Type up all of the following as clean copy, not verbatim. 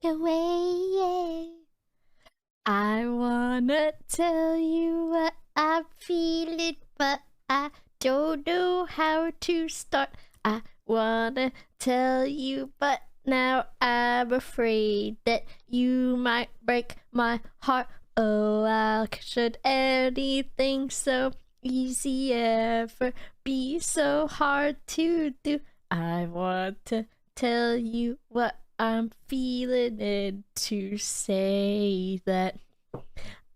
away. I wanna tell you what I'm feeling, but I don't know how to start. I wanna tell you, but now I'm afraid that you might break my heart. Oh, how should anything so easy ever be so hard to do? I want to tell you what I'm feeling and to say that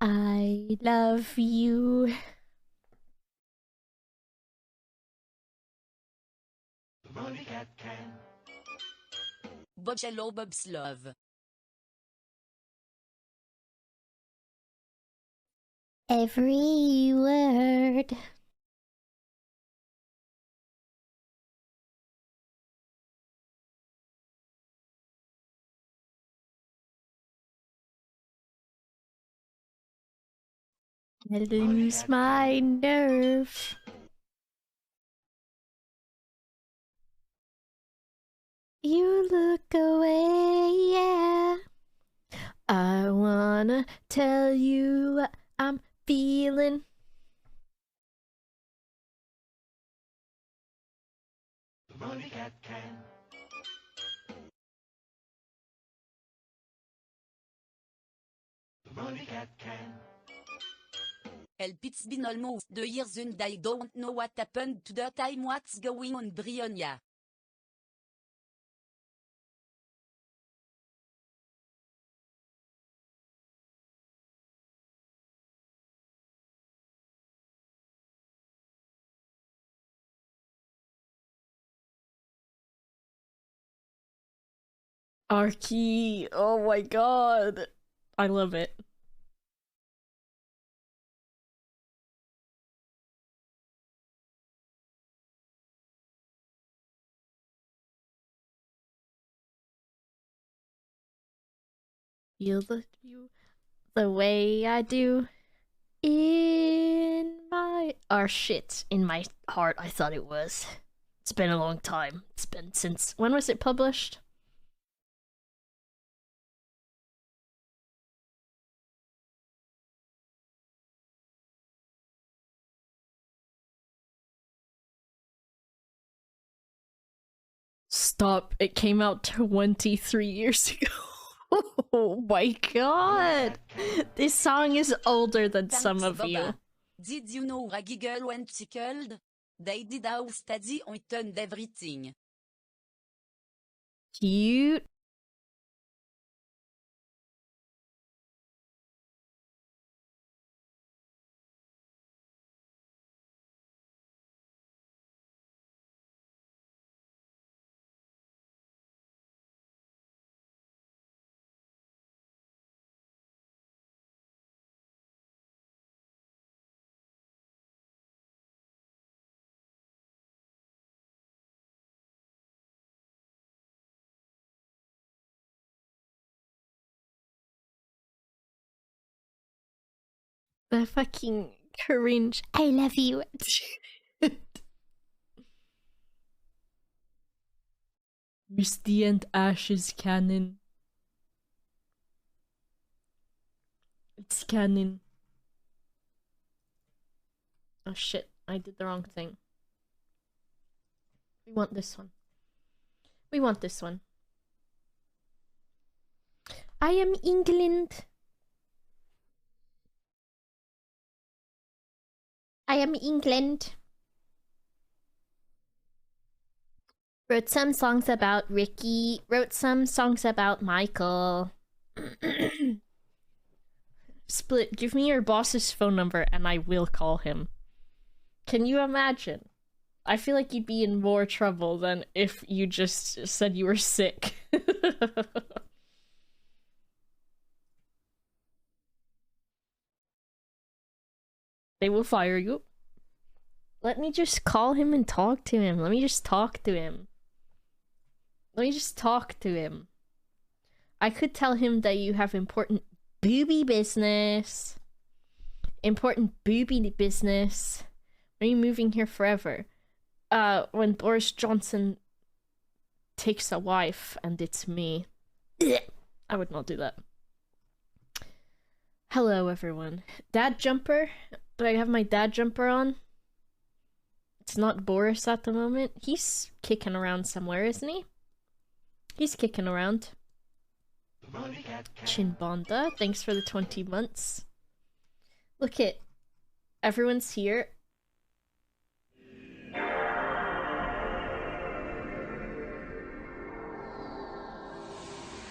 I love you. Bocello Bob's Love. Every word. I lose my nerve. You look away, yeah. I wanna tell you what I'm feeling. It's been almost 2 years and I don't know what happened to the time. What's going on, Brionia? Arky, oh my god. I love it. Feel the way I do in my shit in my heart. I thought it was. It's been a long time. It's been since when was it published? Stop. It came out 23 years ago. Oh my god. This song is older than some of you. Did you know Raggy Girl went tickled? They did house study on it and everything. Cute. The fucking cringe. I love you. Misty and Ash's canon. It's canon. Oh shit, I did the wrong thing. We want this one. We want this one. I am England. I am England. Wrote some songs about Ricky. Wrote some songs about Michael. Split, give me your boss's phone number and I will call him. Can you imagine? I feel like you'd be in more trouble than if you just said you were sick. They will fire you. Let me just call him and talk to him. Let me just talk to him. Let me just talk to him. I could tell him that you have important booby business. Important booby business. Are you moving here forever? When Boris Johnson takes a wife and it's me. I would not do that. Hello, everyone. Dad jumper? Do I have my dad jumper on? It's not Boris at the moment. He's kicking around somewhere, isn't he? He's kicking around. Chinbonda, thanks for the 20 months. Look it. Everyone's here.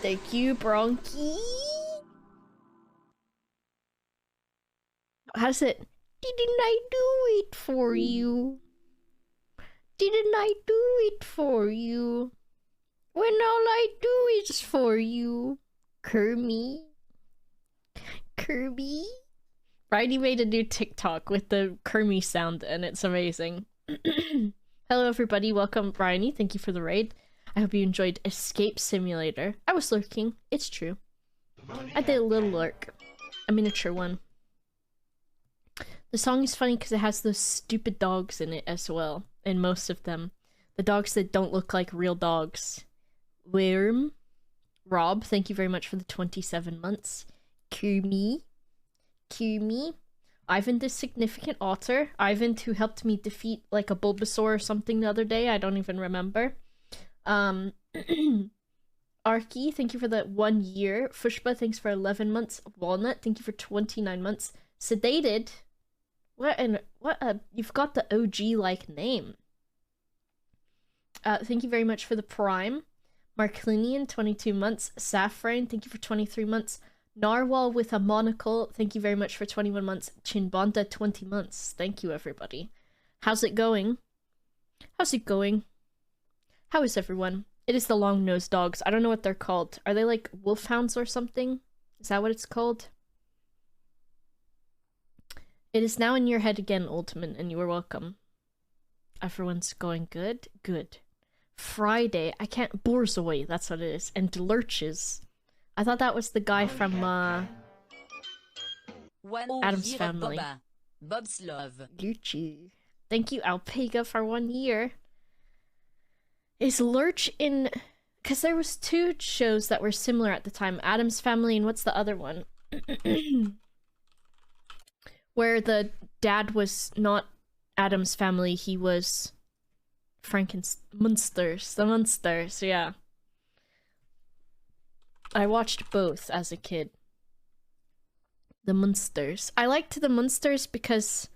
Thank you, Bronchi. How's it? Didn't I do it for you? Didn't I do it for you? When all I do is for you. Kirby. Kirby? Bridie made a new TikTok with the Kirby sound and it's amazing. Hello everybody, welcome Bryony, thank you for the raid. I hope you enjoyed Escape Simulator. I was lurking, it's true. I did a little lurk. A miniature one. The song is funny because it has those stupid dogs in it as well. In most of them. The dogs that don't look like real dogs. Worm. Rob, thank you very much for the 27 months. Kumi. Ivan the Significant Otter. Ivan who helped me defeat like a Bulbasaur or something the other day. I don't even remember. Arky, thank you for the 1 year. Fushba, thanks for 11 months. Walnut, thank you for 29 months. Sedated. You've got the OG-like name. Thank you very much for the Prime. Marklinian, 22 months. Saffron, thank you for 23 months. Narwhal with a monocle, thank you very much for 21 months. Chinbonda, 20 months. Thank you, everybody. How's it going? How's it going? How is everyone? It is the long-nosed dogs. I don't know what they're called. Are they like wolfhounds or something? Is that what it's called? It is now in your head again, Ultimate, and you are welcome. Everyone's going good? Good. Friday. I can't... Borzoi, that's what it is. And Lurches. I thought that was the guy from, Adam's Family. Boba. Bob's love. Gucci. Thank you, Alpega, for 1 year. Is Lurch in... Because there was 2 shows that were similar at the time. Adam's Family and what's the other one? Where the dad was not Adam's Family, he was Munsters. The Munsters, yeah. I watched both as a kid. The Munsters. I liked the Munsters because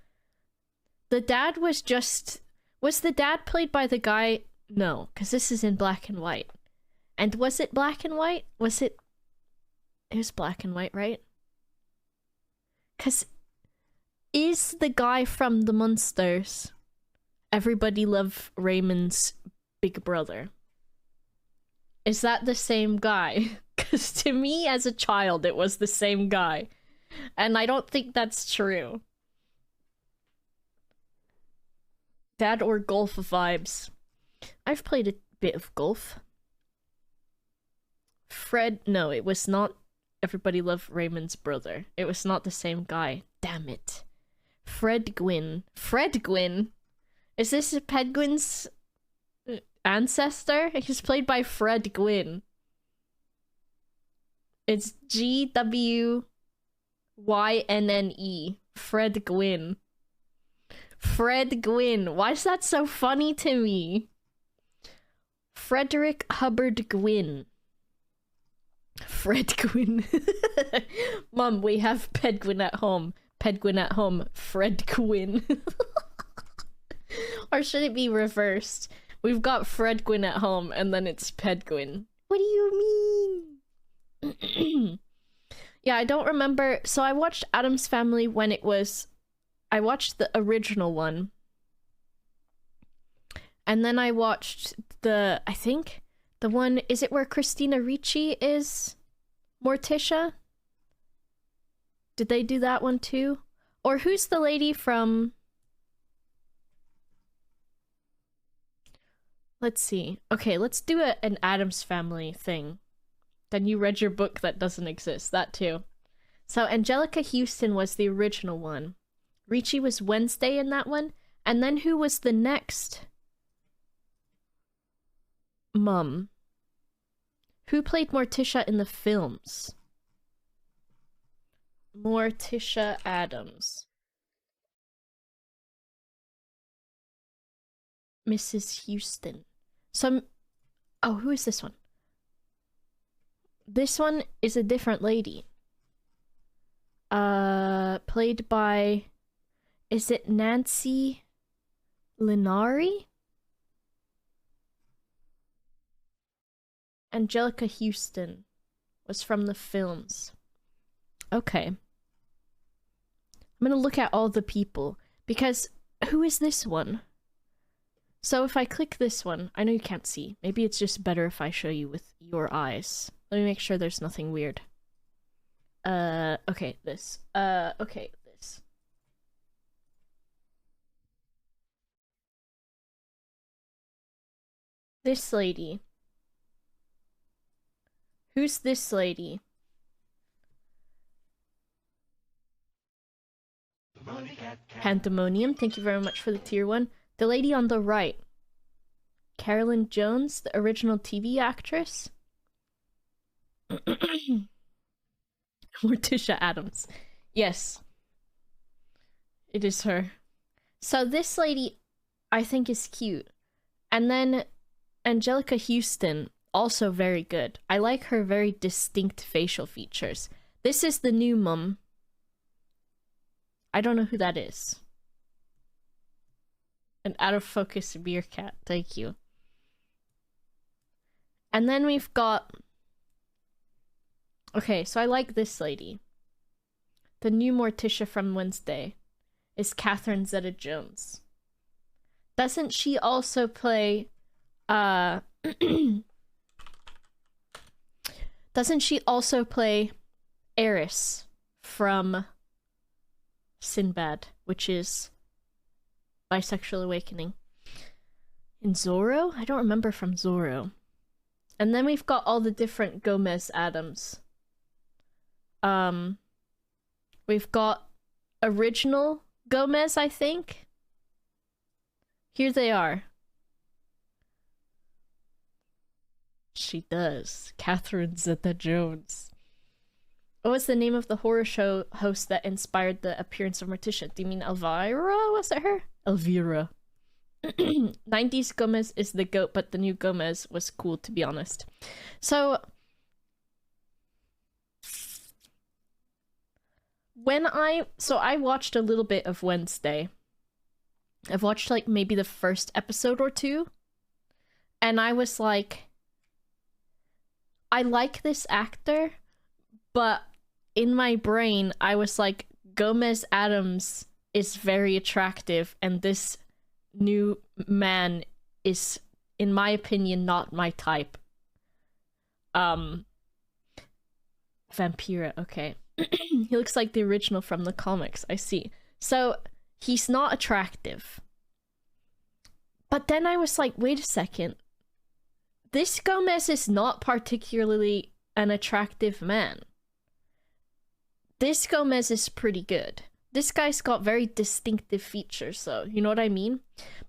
the dad was just... Was the dad played by the guy... No, because this is in black and white. And was it black and white? Was it... It was black and white, right? Because... Is the guy from the Munsters Everybody Love Raymond's big brother? Is that the same guy? Because to me as a child it was the same guy. And I don't think that's true. Dad or golf vibes. I've played a bit of golf. Fred, no, it was not Everybody Love Raymond's brother. It was not the same guy. Damn it. Fred Gwyn. Fred Gwyn? Is this Pedguin's ancestor? He's played by Fred Gwyn. It's Gwynne. Fred Gwyn. Fred Gwyn. Why is that so funny to me? Frederick Hubbard Gwyn. Fred Gwyn. Mom, we have Pedguin at home. Pedguin at home. Fred Gwyn. Or should it be reversed? We've got Fred Gwyn at home and then it's Pedguin. What do you mean? Yeah, I don't remember. So I watched Adam's Family when it was... I watched the original one. And then I watched the... I think the one... Is it where Christina Ricci is Morticia? Did they do that one too? Or who's the lady from... Let's see. Okay, let's do an Addams Family thing. Then you read your book that doesn't exist. That too. So Angelica Houston was the original one. Ricci was Wednesday in that one. And then who was the next? Mum. Who played Morticia in the films? Morticia Addams. Mrs. Houston. Oh, who is this one? This one is a different lady. Played by... Is it Nancy Linari? Angelica Houston was from the films. Okay. I'm gonna look at all the people, because who is this one? So if I click this one, I know you can't see. Maybe it's just better if I show you with your eyes. Let me make sure there's nothing weird. Okay, this. Okay, this. This lady. Who's this lady? Pandemonium, thank you very much for the tier 1. The lady on the right. Carolyn Jones, the original TV actress. Morticia Addams. Yes. It is her. So this lady, I think, is cute. And then Angelica Houston, also very good. I like her very distinct facial features. This is the new mum. I don't know who that is. An out of focus meerkat, thank you. And then we've got... Okay, so I like this lady. The new Morticia from Wednesday is Catherine Zeta-Jones. Doesn't she also play... Doesn't she also play Eris from Sinbad, which is Bisexual Awakening? In Zorro? I don't remember from Zorro. And then we've got all the different Gomez Addams. We've got original Gomez, I think. Here they are. She does. Catherine Zeta-Jones. What was the name of the horror show host that inspired the appearance of Morticia? Do you mean Elvira? Was it her? Elvira. 90s Gomez is the goat, but the new Gomez was cool, to be honest. So I watched a little bit of Wednesday. I've watched like maybe the first episode or two, and I was like, I like this actor, but in my brain I was like, Gomez Addams is very attractive, and this new man is, in my opinion, not my type. Vampira, okay. He looks like the original from the comics, I see. So, he's not attractive. But then I was like, wait a second. This Gomez is not particularly an attractive man. This Gomez is pretty good. This guy's got very distinctive features, though. You know what I mean?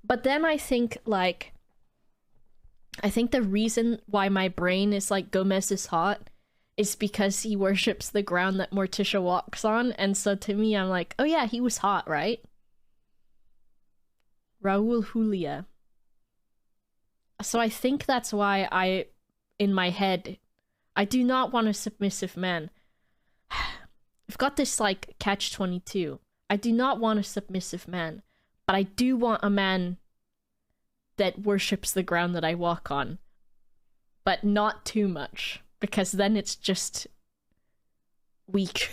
But then I think, like... I think the reason why my brain is like, Gomez is hot, is because he worships the ground that Morticia walks on. And so to me, I'm like, oh yeah, he was hot, right? Raul Julia. So I think that's why in my head, I do not want a submissive man. I've got this, like, catch-22. I do not want a submissive man, but I do want a man that worships the ground that I walk on. But not too much, because then it's just weak.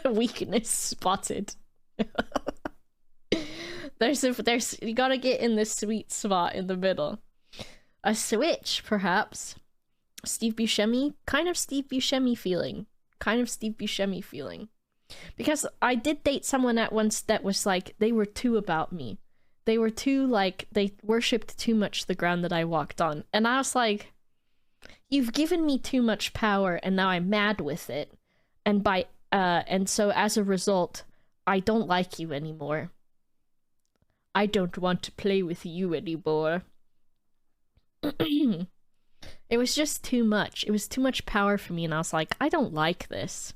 Weakness spotted. there's you gotta get in this sweet spot in the middle. A switch, perhaps. Steve Buscemi? Kind of Steve Buscemi feeling. Because I did date someone at once that was like, they were too about me. They were too, like, they worshipped too much the ground that I walked on. And I was like, you've given me too much power, and now I'm mad with it. And so as a result, I don't like you anymore. I don't want to play with you anymore. It was just too much. It was too much power for me, and I was like, I don't like this.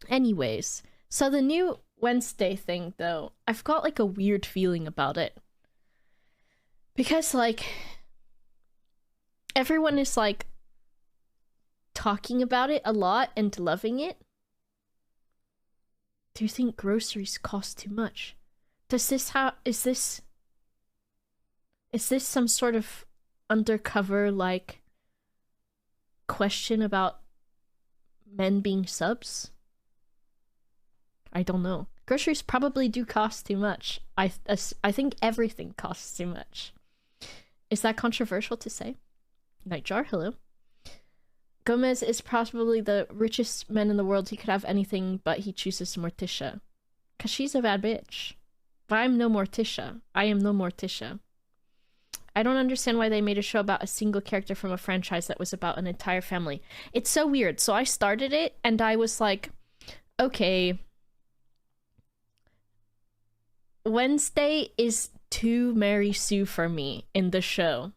Anyways, so the new Wednesday thing, though, I've got like a weird feeling about it. Because, like, everyone is like talking about it a lot and loving it. Do you think groceries cost too much? Is this some sort of undercover, like, question about men being subs? I don't know. Groceries probably do cost too much. I think everything costs too much. Is that controversial to say? Nightjar, hello. Gomez is probably the richest man in the world. He could have anything, but he chooses Morticia. Because she's a bad bitch. But I'm no Morticia. I am no Morticia. I don't understand why they made a show about a single character from a franchise that was about an entire family. It's so weird. So I started it, and I was like, okay, Wednesday is too Mary Sue for me in the show.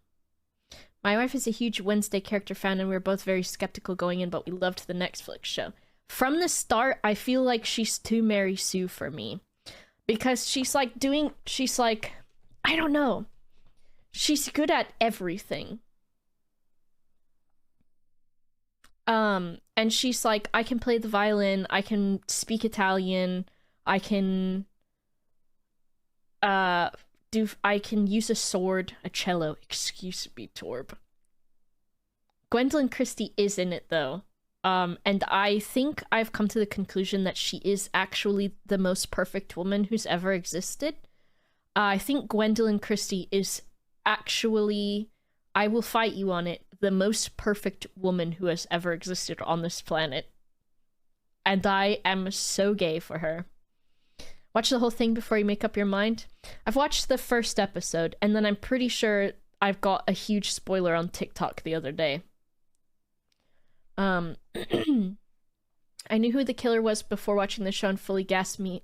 My wife is a huge Wednesday character fan, and we were both very skeptical going in, but we loved the Netflix show. From the start, I feel like she's too Mary Sue for me. Because she's like, I don't know. She's good at everything. And she's like, I can play the violin, I can speak Italian, I can use a sword, a cello. Excuse me, Torb. Gwendolyn Christie is in it, though. And I think I've come to the conclusion that she is actually the most perfect woman who's ever existed. I think Gwendolyn Christie is actually, I will fight you on it, the most perfect woman who has ever existed on this planet. And I am so gay for her. Watch the whole thing before you make up your mind. I've watched the first episode, and then I'm pretty sure I've got a huge spoiler on TikTok the other day. I knew who the killer was before watching the show and fully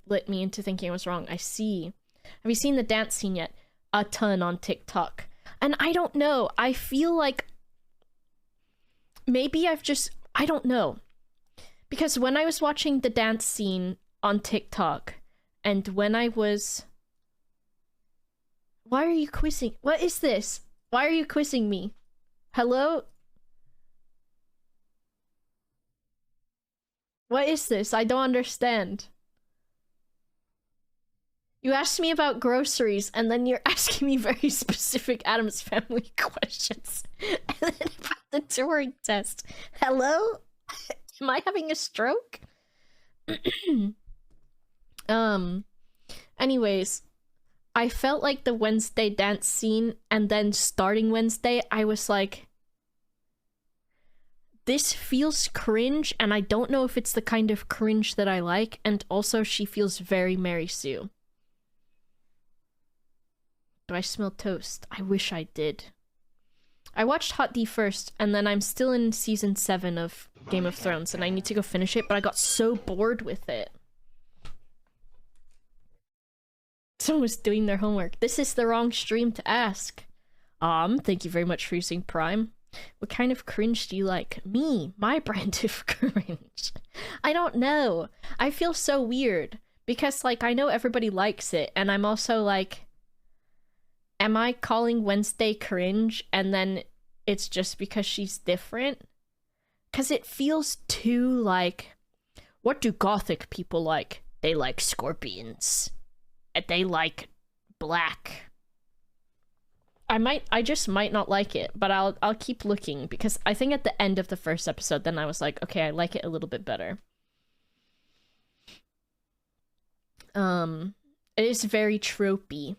lit me into thinking I was wrong. I see. Have you seen the dance scene yet? A ton on TikTok. And I don't know. I feel like maybe I don't know. Because when I was watching the dance scene on TikTok, and when I was... Why are you quizzing? What is this? Why are you quizzing me? Hello? What is this? I don't understand. You asked me about groceries, and then you're asking me very specific Addams Family questions. And then about the Turing test. Hello? Am I having a stroke? Anyways, I felt like the Wednesday dance scene, and then starting Wednesday, I was like, this feels cringe, and I don't know if it's the kind of cringe that I like, and also she feels very Mary Sue. Do I smell toast? I wish I did. I watched Hot D first, and then I'm still in season 7 of Game of Thrones, and I need to go finish it, but I got so bored with it. Someone was doing their homework. This is the wrong stream to ask. Thank you very much for using Prime. What kind of cringe do you like? Me, my brand of cringe. I don't know. I feel so weird because, like, I know everybody likes it, and I'm also like, am I calling Wednesday cringe and then it's just because she's different? Because it feels too like, what do gothic people like? They like scorpions. And they like black. I just might not like it, but I'll keep looking, because I think at the end of the first episode, then I was like, okay, I like it a little bit better. It is very tropey.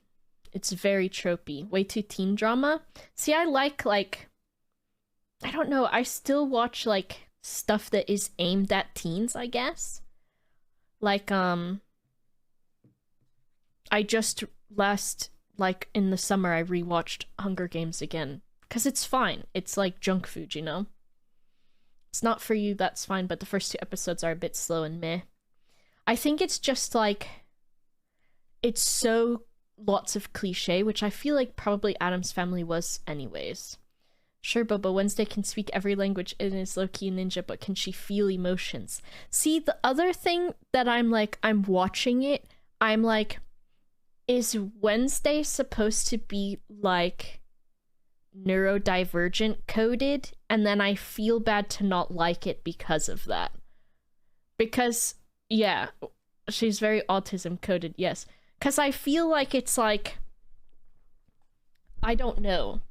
It's very tropey. Way too teen drama. See, I like, I don't know, I still watch, like, stuff that is aimed at teens, I guess. Like, I just in the summer, I rewatched Hunger Games again. Because it's fine. It's like junk food, you know? It's not for you, that's fine, but the first 2 episodes are a bit slow and meh. I think it's just, like, it's so lots of cliche, which I feel like probably Adam's Family was anyways. Sure, Boba, Wednesday can speak every language and is low-key a ninja, but can she feel emotions? See, the other thing that I'm watching it, I'm like, is Wednesday supposed to be, like, neurodivergent coded? And then I feel bad to not like it because of that. Because, yeah, she's very autism coded, yes. Because I feel like it's like, I don't know.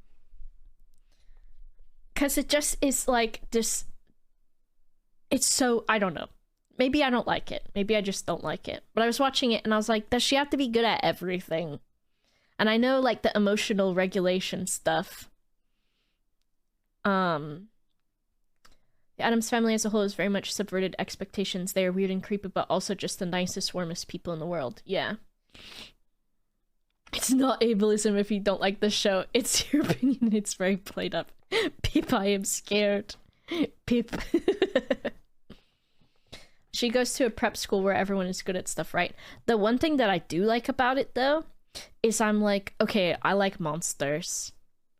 Because it just is like this. It's so, I don't know. Maybe I don't like it. Maybe I just don't like it. But I was watching it and I was like, does she have to be good at everything? And I know like the emotional regulation stuff. The Addams Family as a whole has very much subverted expectations. They are weird and creepy, but also just the nicest, warmest people in the world. Yeah. It's not ableism if you don't like the show. It's your opinion. It's very played up. Pip, I am scared. Pip. She goes to a prep school where everyone is good at stuff, right? The one thing that I do like about it, though, is I'm like, okay, I like monsters.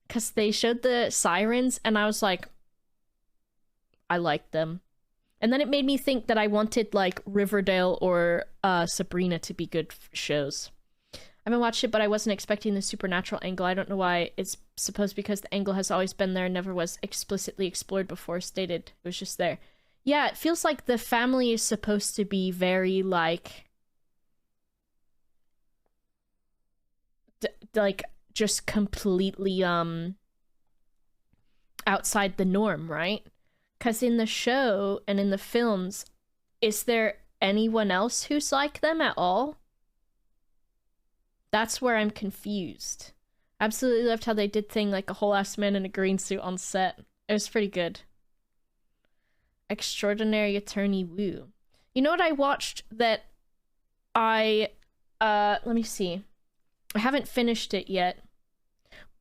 Because they showed the sirens, and I was like, I like them. And then it made me think that I wanted, like, Riverdale or Sabrina to be good shows. I haven't watched it, but I wasn't expecting the supernatural angle. I don't know why. It's supposed because the angle has always been there and never was explicitly explored before stated. It was just there. Yeah, it feels like the family is supposed to be very, like... like, just completely, outside the norm, right? Because in the show and in the films, is there anyone else who's like them at all? That's where I'm confused. Absolutely loved how they did thing like a whole ass man in a green suit on set. It was pretty good. Extraordinary Attorney Woo. You know what I watched that I let me see. I haven't finished it yet.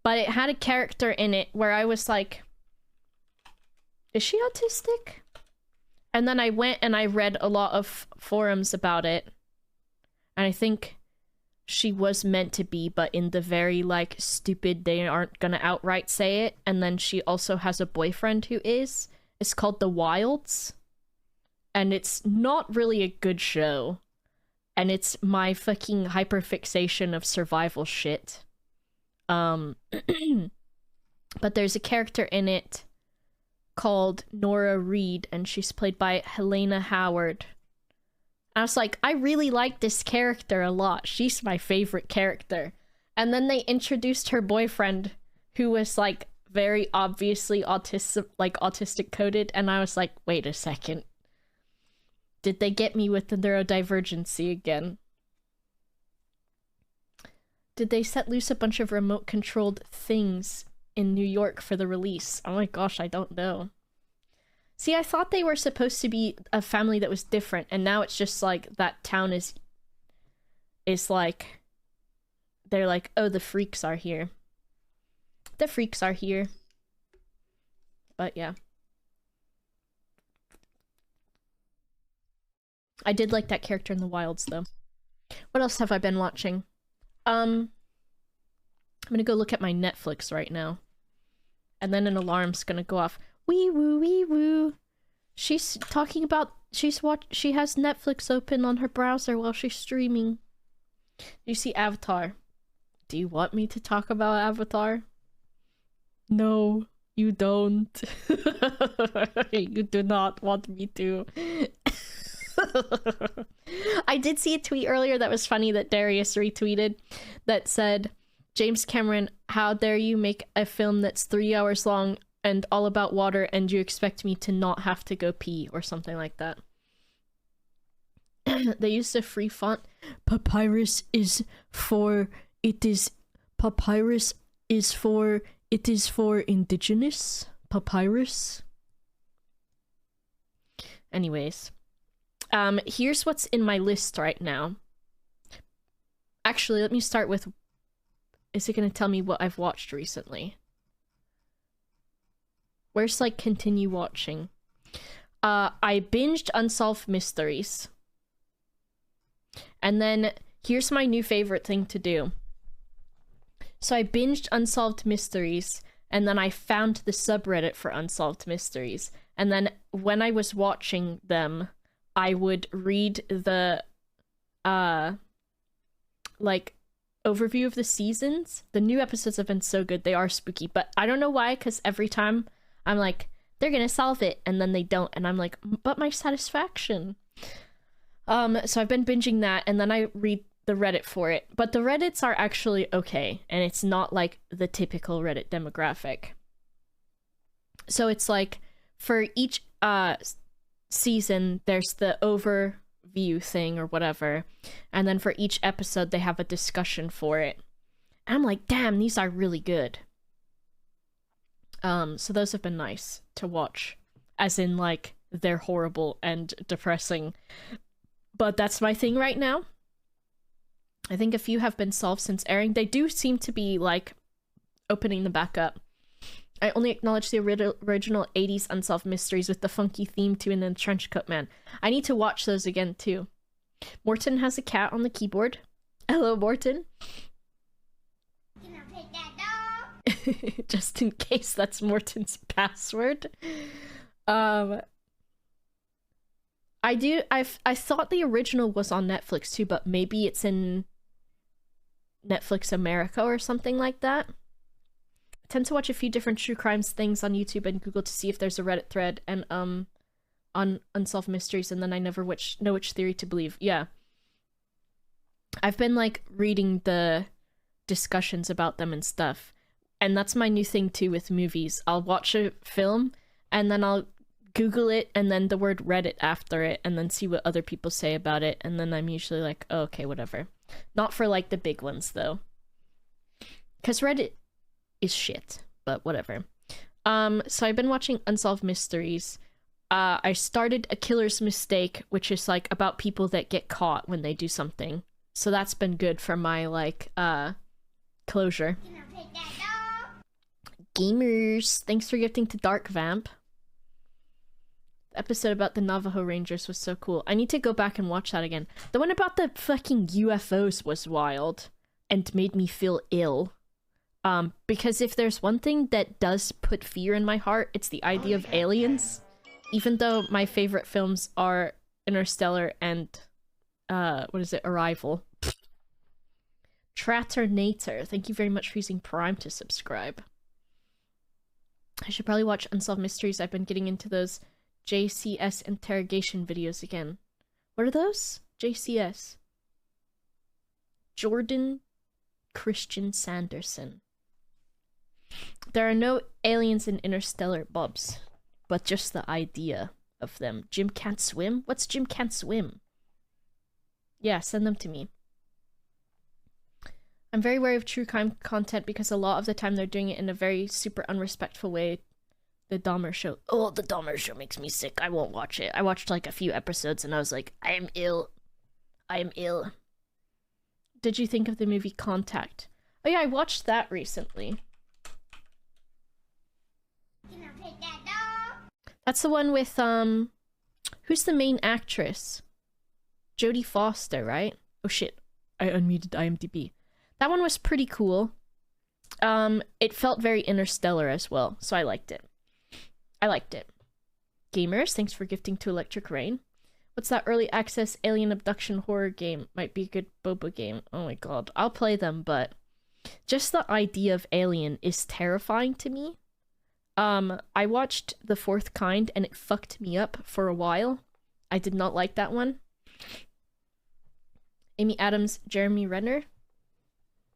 But it had a character in it where I was like, is she autistic? And then I went and I read a lot of forums about it. And I think she was meant to be, but in the very, like, stupid, they aren't gonna outright say it. And then she also has a boyfriend who is. It's called The Wilds. And it's not really a good show. And it's my fucking hyperfixation of survival shit. But there's a character in it called Nora Reed, and she's played by Helena Howard. I was like, I really like this character a lot. She's my favorite character. And then they introduced her boyfriend, who was like very obviously autistic coded, and I was like, wait a second. Did they get me with the neurodivergency again? Did they set loose a bunch of remote controlled things in New York for the release? Oh my gosh, I don't know. See, I thought they were supposed to be a family that was different, and now it's just like that town is like, they're like, oh, the freaks are here. The freaks are here. But yeah. I did like that character in The Wilds, though. What else have I been watching? I'm gonna go look at my Netflix right now. And then an alarm's gonna go off. Wee woo, wee woo. She's talking about, she has Netflix open on her browser while she's streaming. You see Avatar. Do you want me to talk about Avatar? No, you don't. You do not want me to. I did see a tweet earlier that was funny that Darius retweeted that said, James Cameron, how dare you make a film that's 3 hours long and all about water and you expect me to not have to go pee, or something like that. They used a free font. Papyrus is for indigenous. Papyrus. Anyways. Here's what's in my list right now. Actually, let me start with, is it gonna tell me what I've watched recently? Where's, like, continue watching? I binged Unsolved Mysteries. And then, here's my new favorite thing to do. So I binged Unsolved Mysteries, and then I found the subreddit for Unsolved Mysteries. And then when I was watching them, I would read the like overview of the seasons. The new episodes have been so good. They are spooky, but I don't know why, because every time I'm like, they're gonna solve it, and then they don't, and I'm like, but my satisfaction. So I've been binging that, and then I read the Reddit for it. But the Reddits are actually okay, and it's not like the typical Reddit demographic. So it's like, for each season, there's the overview thing or whatever, and then for each episode they have a discussion for it. And I'm like, damn, these are really good. So those have been nice to watch, as in like they're horrible and depressing, but that's my thing right now. I think a few have been solved since airing. They do seem to be like opening them back up. I only acknowledge the original 80s Unsolved Mysteries with the funky theme tune and the trench coat man. I need to watch those again too. Morton has a cat on the keyboard. Hello, Morton. Can I pet that dog? Just in case that's Morton's password. I thought the original was on Netflix too, but maybe it's in Netflix America or something like that. I tend to watch a few different true crimes things on YouTube and Google to see if there's a Reddit thread and on Unsolved Mysteries, and then I never know which theory to believe. Yeah. I've been like reading the discussions about them and stuff. And that's my new thing too with movies. I'll watch a film and then I'll Google it and then the word Reddit after it and then see what other people say about it, and then I'm usually like, oh, okay, whatever. Not for like the big ones though, because Reddit is shit, but whatever. So I've been watching Unsolved Mysteries. I started A Killer's Mistake, which is like about people that get caught when they do something, so that's been good for my like closure. Can I pet that dog? Gamers, thanks for gifting to Dark Vamp. The episode about the Navajo Rangers was so cool. I need to go back and watch that again. The one about the fucking UFOs was wild and made me feel ill. Because if there's one thing that does put fear in my heart, it's the idea of aliens. Even though my favorite films are Interstellar and Arrival. Traternator, thank you very much for using Prime to subscribe. I should probably watch Unsolved Mysteries. I've been getting into those JCS interrogation videos again. What are those? JCS. Jordan Christian Sanderson. There are no aliens in Interstellar, Bobs, but just the idea of them. Jim Can't Swim? What's Jim Can't Swim? Yeah, send them to me. I'm very wary of true crime content because a lot of the time they're doing it in a very super unrespectful way. The Dahmer show. Oh, the Dahmer show makes me sick. I won't watch it. I watched like a few episodes and I was like, I am ill. I am ill. Did you think of the movie Contact? Oh yeah, I watched that recently. Can I pet that dog? That's the one with, who's the main actress? Jodie Foster, right? Oh shit, I unmuted IMDb. That one was pretty cool. It felt very Interstellar as well, so I liked it. Gamers, thanks for gifting to Electric Rain. What's that early access alien abduction horror game? Might be a good boba game. Oh my god, I'll play them, but just the idea of alien is terrifying to me. I watched The Fourth Kind and it fucked me up for a while. I did not like that one. Amy Adams, Jeremy Renner.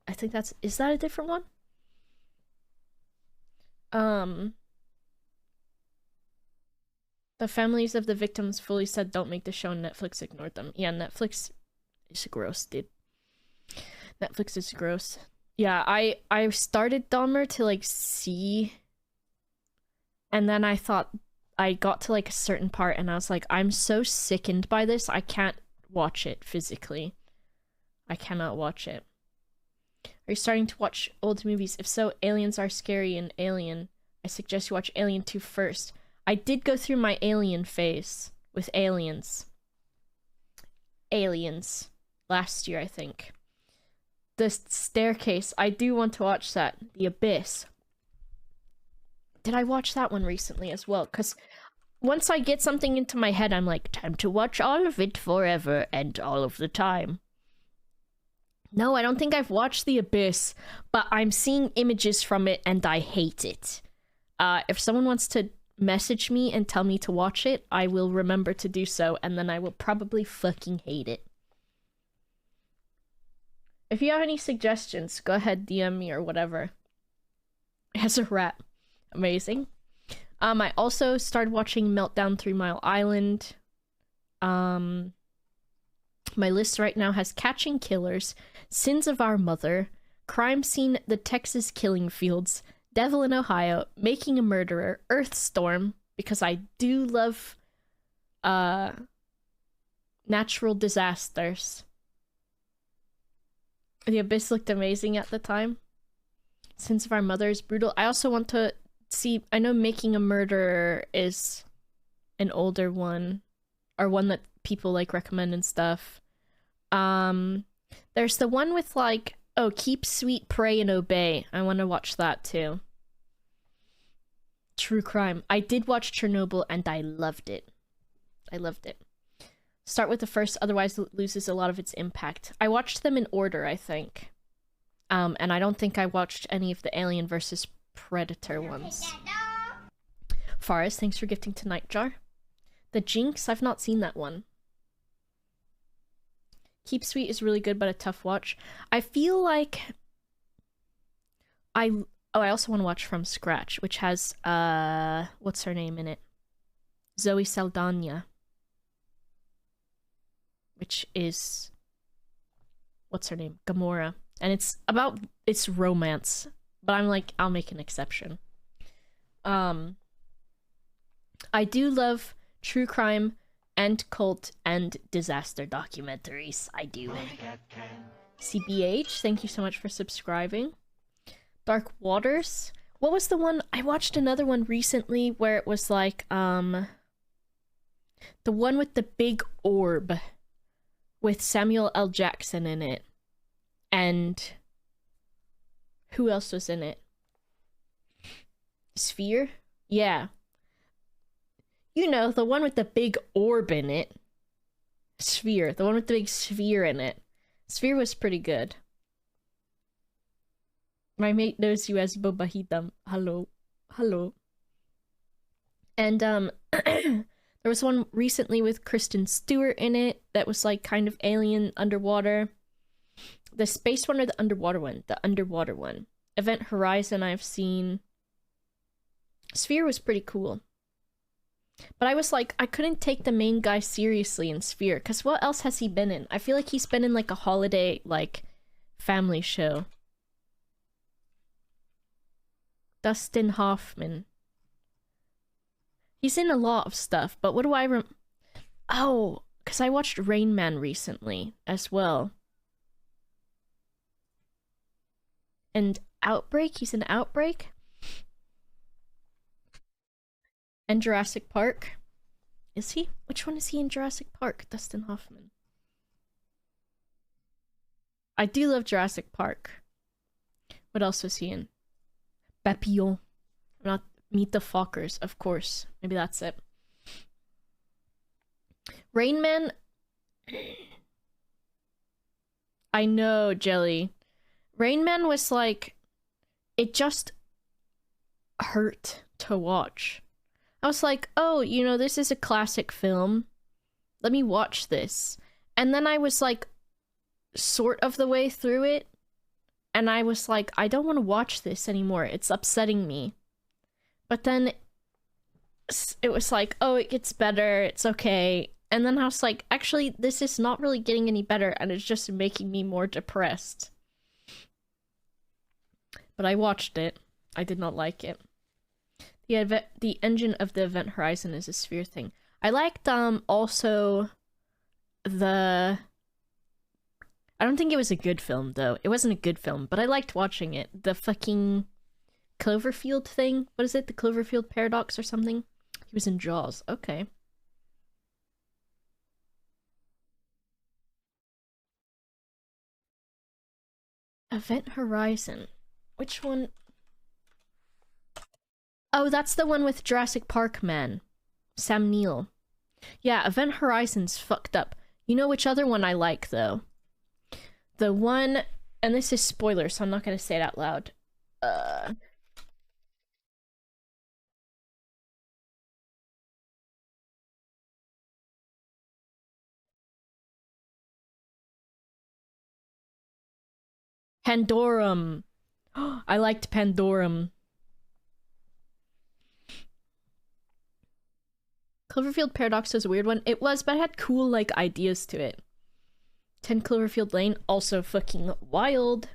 I think is that a different one? The families of the victims fully said don't make the show and Netflix ignored them. Yeah, Netflix is gross, dude. Netflix is gross. Yeah, I started Dahmer to like see, and then I thought I got to like a certain part and I was like, I'm so sickened by this, I can't watch it physically. I cannot watch it. Are you starting to watch old movies? If so, aliens are scary in Alien. I suggest you watch Alien 2 first. I did go through my Alien phase with Aliens. Aliens. Last year, I think. The Staircase. I do want to watch that. The Abyss. Did I watch that one recently as well? Because once I get something into my head, I'm like, time to watch all of it forever and all of the time. No, I don't think I've watched The Abyss, but I'm seeing images from it and I hate it. If someone wants to message me and tell me to watch it, I will remember to do so, and then I will probably fucking hate it. If you have any suggestions, go ahead, DM me or whatever. As a rat. Amazing. I also started watching Meltdown 3 Mile Island. My list right now has Catching Killers, Sins of Our Mother, Crime Scene, The Texas Killing Fields, Devil in Ohio, Making a Murderer, Earthstorm, because I do love natural disasters. The Abyss looked amazing at the time. Sins of Our Mother is brutal. I also want to see, I know Making a Murderer is an older one, or one that people like recommend and stuff. There's the one with like, oh, Keep Sweet, Pray and Obey. I want to watch that too. True crime. I did watch Chernobyl and I loved it. I loved it. Start with the first, otherwise it loses a lot of its impact. I watched them in order, I think. And I don't think I watched any of the Alien vs. Predator ones. Forrest, thanks for gifting to Nightjar. The Jinx, I've not seen that one. Keep Sweet is really good, but a tough watch. I feel like I also want to watch From Scratch, which has what's her name in it? Zoe Saldana. Which is, what's her name? Gamora. And it's romance. But I'm like, I'll make an exception. I do love true crime and cult and disaster documentaries. I do. CBH, thank you so much for subscribing. Dark Waters. What was the one? I watched another one recently where it was like, the one with the big orb with Samuel L. Jackson in it. And who else was in it? Sphere? Yeah. You know, the one with the big orb in it. Sphere. The one with the big sphere in it. Sphere was pretty good. My mate knows you as Boba Hitam. Hello. Hello. And, there was one recently with Kristen Stewart in it that was like kind of alien underwater. The space one or the underwater one? The underwater one. Event Horizon I've seen. Sphere was pretty cool. But I was like, I couldn't take the main guy seriously in Sphere, because what else has he been in? I feel like he's been in like a holiday, like, family show. Dustin Hoffman. He's in a lot of stuff, but what do I oh, because I watched Rain Man recently as well. And Outbreak? He's in Outbreak? And Jurassic Park. Is he? Which one is he in Jurassic Park? Dustin Hoffman. I do love Jurassic Park. What else was he in? Papillon. Not Meet the Fockers, of course. Maybe that's it. Rain Man. I know, Jelly. Rain Man was like, it just hurt to watch. I was like, oh, you know, this is a classic film. Let me watch this. And then I was like, sort of the way through it. And I was like, I don't want to watch this anymore. It's upsetting me. But then it was like, oh, it gets better. It's okay. And then I was like, actually, this is not really getting any better. And it's just making me more depressed. But I watched it. I did not like it. The engine of the Event Horizon is a Sphere thing. I liked also the... I don't think it was a good film though. It wasn't a good film, but I liked watching it. The fucking Cloverfield thing. What is it? The Cloverfield Paradox or something? He was in Jaws. Okay. Event Horizon. Which one? Oh, that's the one with Jurassic Park man. Sam Neill. Yeah, Event Horizon's fucked up. You know which other one I like, though? The one... And this is spoiler, so I'm not gonna say it out loud. Pandorum. I liked Pandorum. Cloverfield Paradox was a weird one. It was, but it had cool, like, ideas to it. 10 Cloverfield Lane, also fucking wild.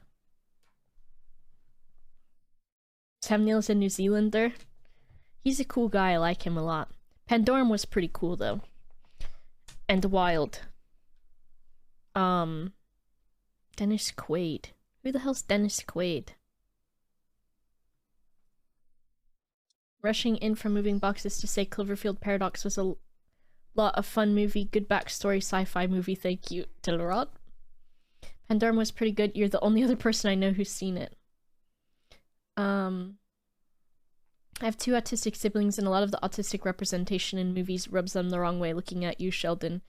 Sam Neill's a New Zealander. He's a cool guy, I like him a lot. Pandorum was pretty cool, though. And wild. Dennis Quaid. Who the hell's Dennis Quaid? Rushing in from moving boxes to say Cloverfield Paradox was a lot of fun movie, good backstory, sci-fi movie, thank you, Tilrod. Pandorum was pretty good, you're the only other person I know who's seen it. I have 2 autistic siblings and a lot of the autistic representation in movies rubs them the wrong way, looking at you, Sheldon.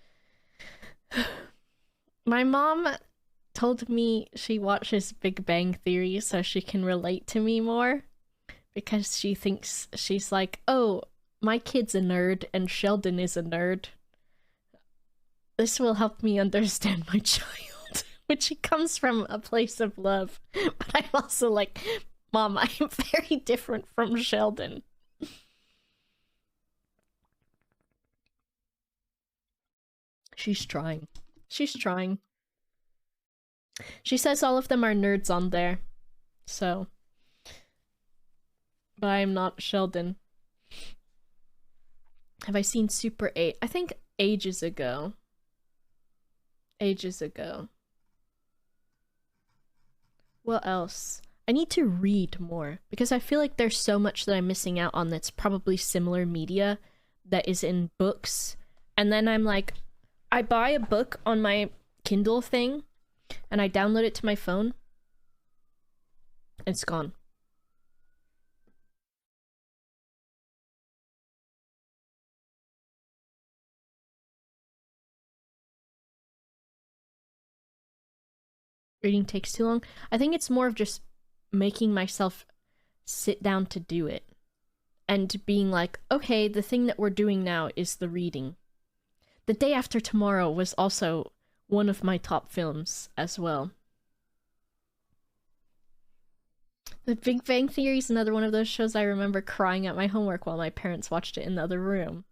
My mom told me she watches Big Bang Theory so she can relate to me more. Because she thinks, she's like, oh, my kid's a nerd and Sheldon is a nerd. This will help me understand my child. Which comes from a place of love. But I'm also like, Mom, I am very different from Sheldon. She's trying. She's trying. She says all of them are nerds on there. So... But I am not Sheldon. Have I seen Super 8? I think ages ago. Ages ago. What else? I need to read more, because I feel like there's so much that I'm missing out on that's probably similar media that is in books. And then I'm like, I buy a book on my Kindle thing, and I download it to my phone. It's gone. Reading takes too long. I think it's more of just making myself sit down to do it. And being like, okay, the thing that we're doing now is the reading. The Day After Tomorrow was also one of my top films as well. The Big Bang Theory is another one of those shows I remember crying at my homework while my parents watched it in the other room.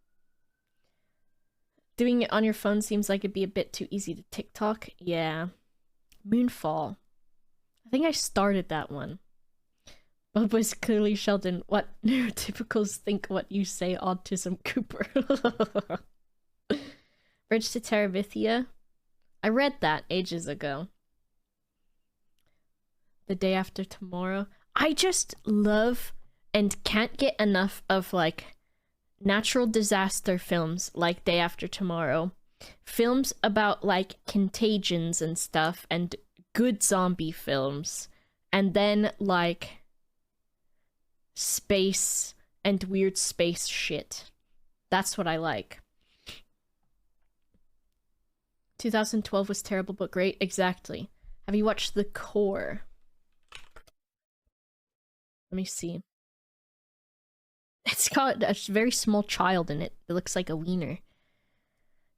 Doing it on your phone seems like it'd be a bit too easy to TikTok. Yeah. Moonfall. I think I started that one. Bubba's clearly Sheldon. What neurotypicals think what you say, Autism Cooper. Bridge to Terabithia. I read that ages ago. The Day After Tomorrow. I just love and can't get enough of like natural disaster films like Day After Tomorrow. Films about like contagions and stuff, and good zombie films, and then like space and weird space shit. That's what I like. 2012 was terrible but great. Exactly. Have you watched The Core? Let me see. It's got a very small child in it. It looks like a wiener.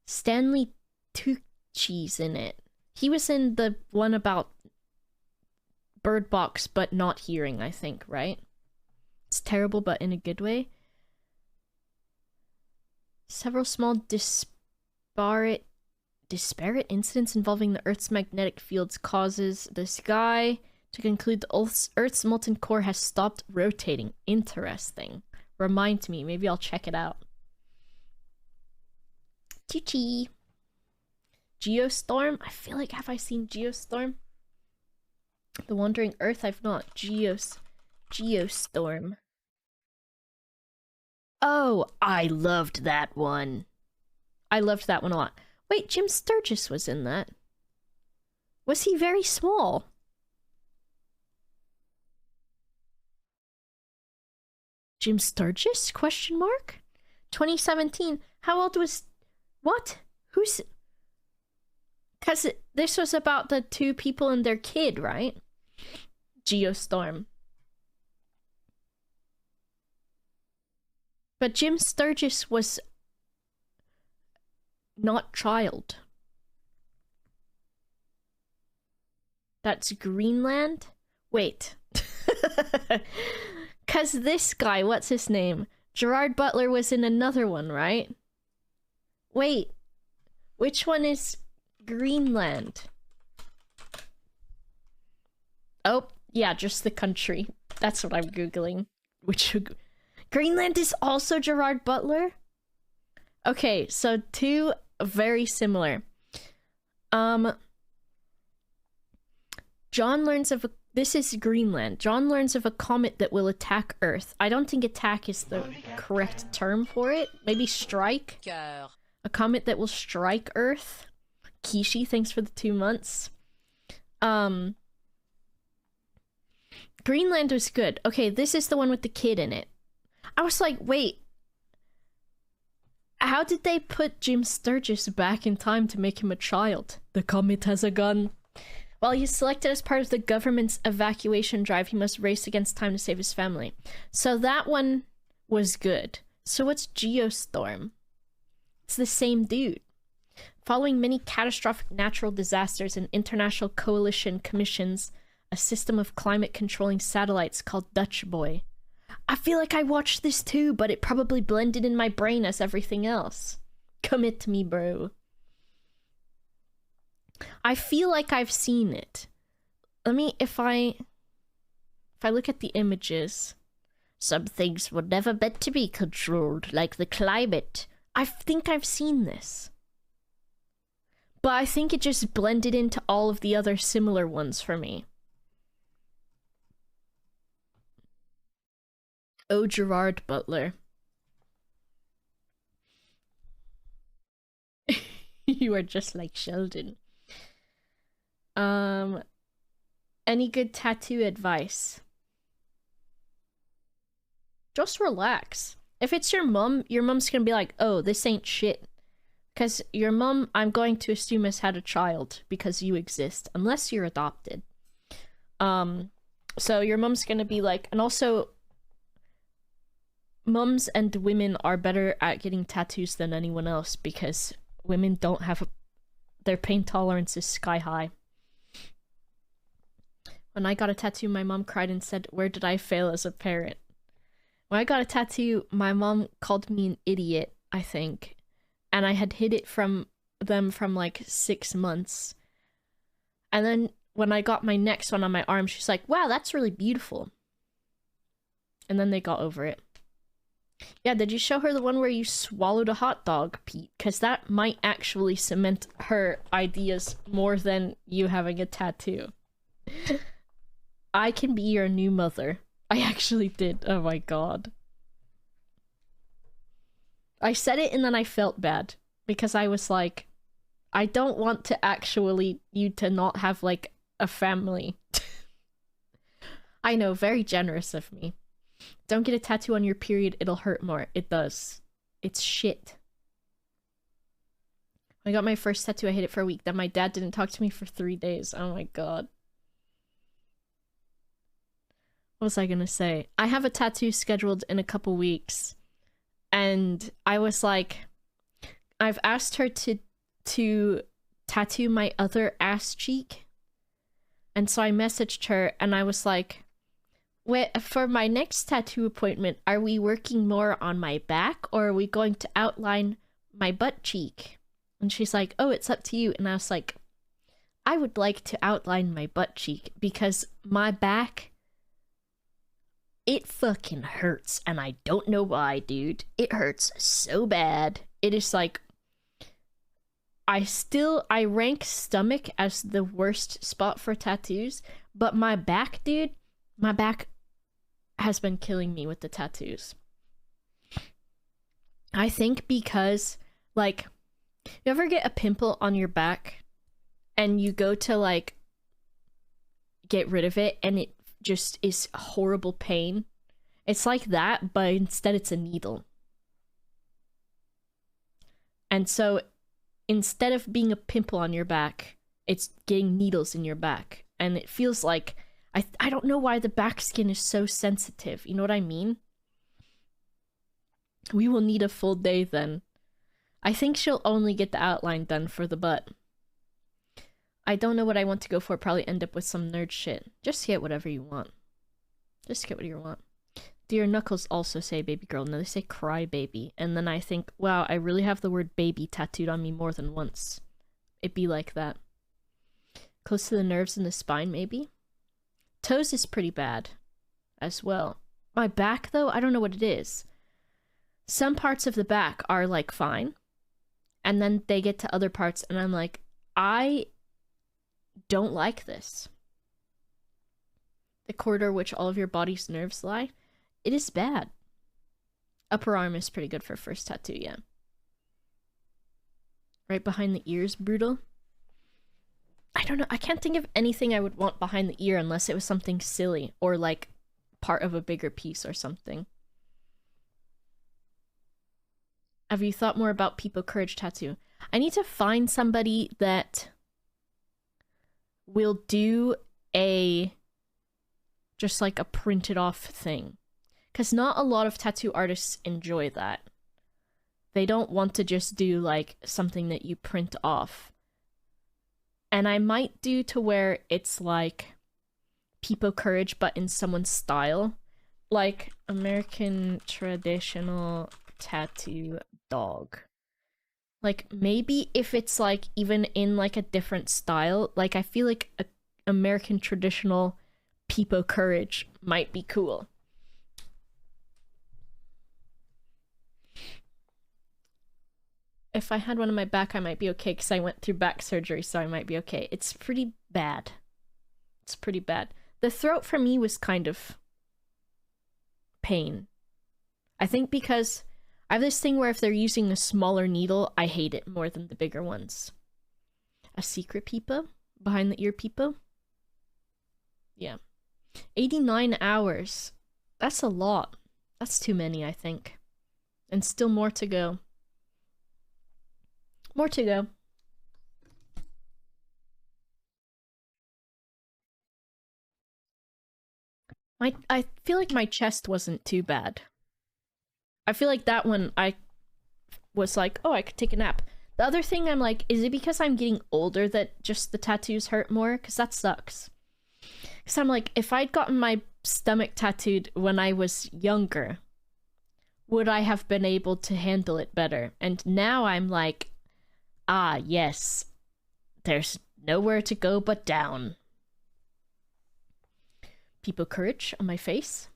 Stanley Tucci's in it. He was in the one about Bird Box, but not hearing, I think, right? It's terrible, but in a good way. Several small disparate incidents involving the Earth's magnetic fields causes the sky to conclude the Earth's molten core has stopped rotating. Interesting. Remind me, maybe I'll check it out. Chi-chi. Geostorm? I feel like, have I seen Geostorm? The Wandering Earth? I've not. Geostorm. Oh, I loved that one. I loved that one a lot. Wait, Jim Sturgis was in that. Was he very small? Jim Sturgis? Question mark? 2017. How old was... What? Who's... Because this was about the two people and their kid, right? Geostorm. But Jim Sturgis was not child. That's Greenland? Wait. Because this guy, what's his name? Gerard Butler was in another one, right? Wait. Which one is Greenland? Oh, yeah, just the country. That's what I'm Googling. Which... Greenland is also Gerard Butler? Okay, so two very similar. John learns of a... This is Greenland. John learns of a comet that will attack Earth. I don't think attack is the correct term for it. Maybe strike? Cœur. A comet that will strike Earth. Kishi, thanks for the 2 months. Greenland was good. Okay, this is the one with the kid in it. I was like, wait. How did they put Jim Sturgis back in time to make him a child? The comet has a gun. While he's selected as part of the government's evacuation drive, he must race against time to save his family. So that one was good. So what's Geostorm? It's the same dude. Following many catastrophic natural disasters, an international coalition commissions a system of climate controlling satellites called Dutch Boy. I feel like I watched this too, but it probably blended in my brain as everything else. Commit to me, bro. I feel like I've seen it. Let me, if I look at the images, some things were never meant to be controlled, like the climate. I think I've seen this. But I think it just blended into all of the other similar ones for me. Oh, Gerard Butler. You are just like Sheldon. Any good tattoo advice? Just relax. If it's your mom's gonna be like, oh, this ain't shit. Because your mom, I'm going to assume, has had a child because you exist, unless you're adopted. So your mom's gonna be like, and also, mums and women are better at getting tattoos than anyone else because women don't have their pain tolerance is sky high. When I got a tattoo, my mom cried and said, where did I fail as a parent? When I got a tattoo, my mom called me an idiot, I think. And I had hid it from them from like 6 months. And then when I got my next one on my arm, she's like, wow, that's really beautiful. And then they got over it. Yeah, did you show her the one where you swallowed a hot dog, Pete? Because that might actually cement her ideas more than you having a tattoo. I can be your new mother. I actually did. Oh my god. I said it and then I felt bad. Because I was like, I don't want to actually you to not have like a family. I know, very generous of me. Don't get a tattoo on your period, it'll hurt more. It does. It's shit. When I got my first tattoo, I hid it for a week. Then my dad didn't talk to me for 3 days. Oh my god. What was I gonna say? I have a tattoo scheduled in a couple weeks. And I was like, I've asked her to tattoo my other ass cheek. And so I messaged her and I was like, for my next tattoo appointment, are we working more on my back or are we going to outline my butt cheek? And she's like, oh, it's up to you. And I was like, I would like to outline my butt cheek because my back, it fucking hurts. And I don't know why, dude. It hurts so bad. It is like, I rank stomach as the worst spot for tattoos. But my back, dude, my back has been killing me with the tattoos. I think because, like, you ever get a pimple on your back and you go to, like, get rid of it and it just is horrible pain It's like that, but instead it's a needle. And so instead of being a pimple on your back, it's getting needles in your back. And it feels like, I don't know why the back skin is so sensitive. You know what I mean? We will need a full day then. I think she'll only get the outline done for the butt. I don't know what I want to go for. Probably end up with some nerd shit. Just get whatever you want. Just get what you want. Do your knuckles also say baby girl? No, they say cry baby. And then I think, wow, I really have the word baby tattooed on me more than once. It'd be like that. Close to the nerves in the spine, maybe? Toes is pretty bad as well. My back, though, I don't know what it is. Some parts of the back are, like, fine. And then they get to other parts, and I'm like, I don't like this. The corridor which all of your body's nerves lie, it is bad. Upper arm is pretty good for first tattoo, yeah. Right behind the ears, brutal. I don't know, I can't think of anything I would want behind the ear unless it was something silly, or like part of a bigger piece or something. Have you thought more about People Courage tattoo? I need to find somebody that will do just like a printed off thing. Because not a lot of tattoo artists enjoy that. They don't want to just do like something that you print off. And I might do to where it's like People Courage but in someone's style. Like American traditional tattoo dog. Like maybe if it's like even in like a different style, like I feel like a American traditional People Courage might be cool. If I had one on my back, I might be okay because I went through back surgery, so I might be okay. It's pretty bad. It's pretty bad. The throat for me was kind of pain. I think because I have this thing where if they're using a smaller needle, I hate it more than the bigger ones. A secret peepo? Behind the ear peepo? Yeah. 89 hours. That's a lot. That's too many, I think. And still more to go. More to go. I feel like my chest wasn't too bad. I feel like that one I was like, oh, I could take a nap. The other thing I'm like, is it because I'm getting older that just the tattoos hurt more? Because that sucks. Because I'm like, if I'd gotten my stomach tattooed when I was younger, would I have been able to handle it better? And now I'm like, ah, yes. There's nowhere to go but down. People Courage on my face.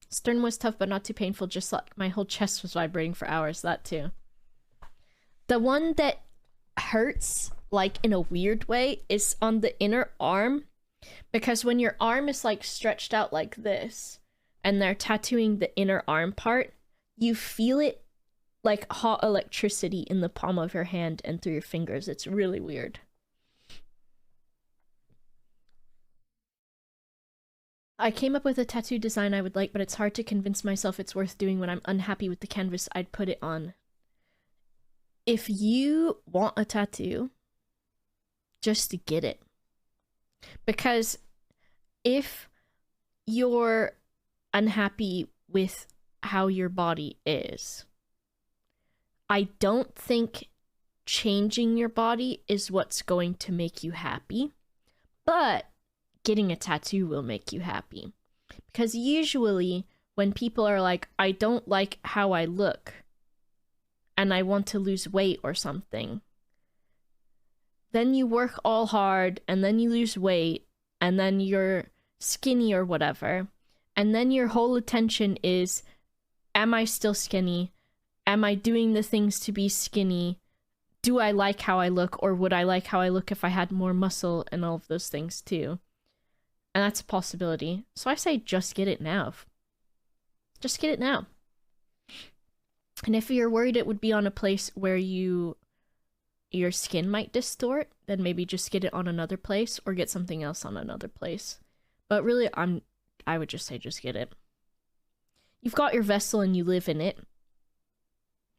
Stern was tough but not too painful, just like my whole chest was vibrating for hours, that too. The one that hurts, like in a weird way, is on the inner arm. Because when your arm is like stretched out like this, and they're tattooing the inner arm part, you feel it like hot electricity in the palm of your hand and through your fingers. It's really weird. I came up with a tattoo design I would like, but it's hard to convince myself it's worth doing when I'm unhappy with the canvas I'd put it on. If you want a tattoo, just get it. Because if you're unhappy with how your body is, I don't think changing your body is what's going to make you happy, but getting a tattoo will make you happy. Because usually when people are like, I don't like how I look and I want to lose weight or something, then you work all hard and then you lose weight and then you're skinny or whatever, and then your whole attention is, am I still skinny? Am I doing the things to be skinny? Do I like how I look, or would I like how I look if I had more muscle, and all of those things too? And that's a possibility. So I say just get it now. Just get it now. And if you're worried it would be on a place where your skin might distort, then maybe just get it on another place or get something else on another place. But really, I would just say just get it. You've got your vessel and you live in it.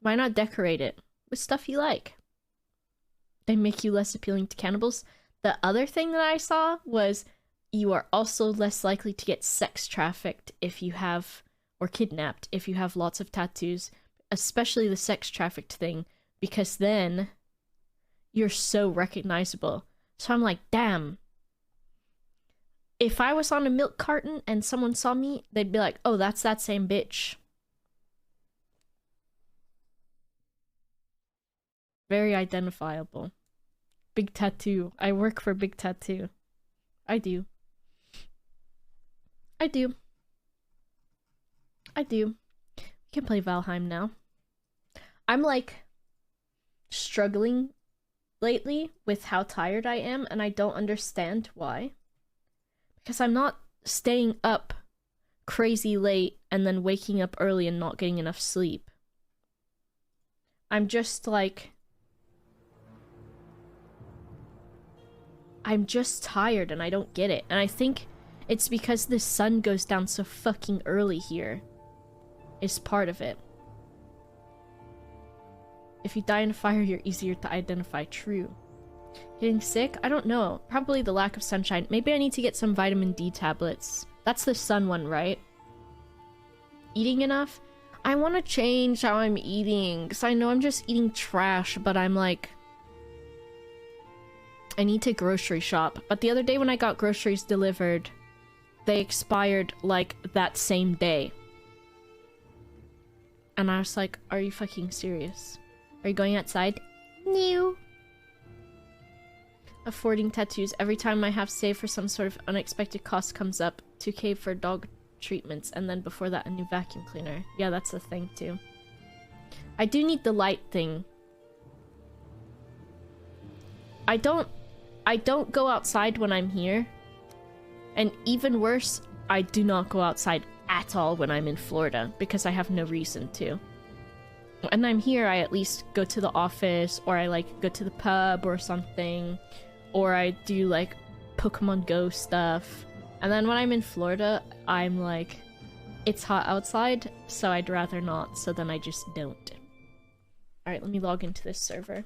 Why not decorate it with stuff you like? They make you less appealing to cannibals. The other thing that I saw was you are also less likely to get sex trafficked if you have, or kidnapped if you have lots of tattoos, especially the sex trafficked thing, because then you're so recognizable. So I'm like, damn. If I was on a milk carton and someone saw me, they'd be like, oh, that's that same bitch. Very identifiable. Big Tattoo. I work for Big Tattoo. I do. I do. I do. We can play Valheim now. I'm like struggling lately with how tired I am, and I don't understand why. Because I'm not staying up crazy late and then waking up early and not getting enough sleep. I'm just like... I'm just tired and I don't get it. And I think it's because the sun goes down so fucking early here. Is part of it. If you die in a fire, you're easier to identify. True. Getting sick? I don't know. Probably the lack of sunshine. Maybe I need to get some vitamin D tablets. That's the sun one, right? Eating enough? I want to change how I'm eating. Because I know I'm just eating trash, but I'm like... I need to grocery shop. But the other day when I got groceries delivered, they expired like that same day. And I was like, are you fucking serious? Are you going outside? No. Affording tattoos. Every time I have saved for some sort of unexpected cost comes up. 2K for dog treatments, and then before that a new vacuum cleaner. Yeah, that's the thing too. I do need the light thing. I don't go outside when I'm here. And even worse, I do not go outside at all when I'm in Florida, because I have no reason to. When I'm here, I at least go to the office, or I like go to the pub or something, or I do like Pokemon Go stuff. And then when I'm in Florida, I'm like, it's hot outside, so I'd rather not, so then I just don't. Alright, let me log into this server.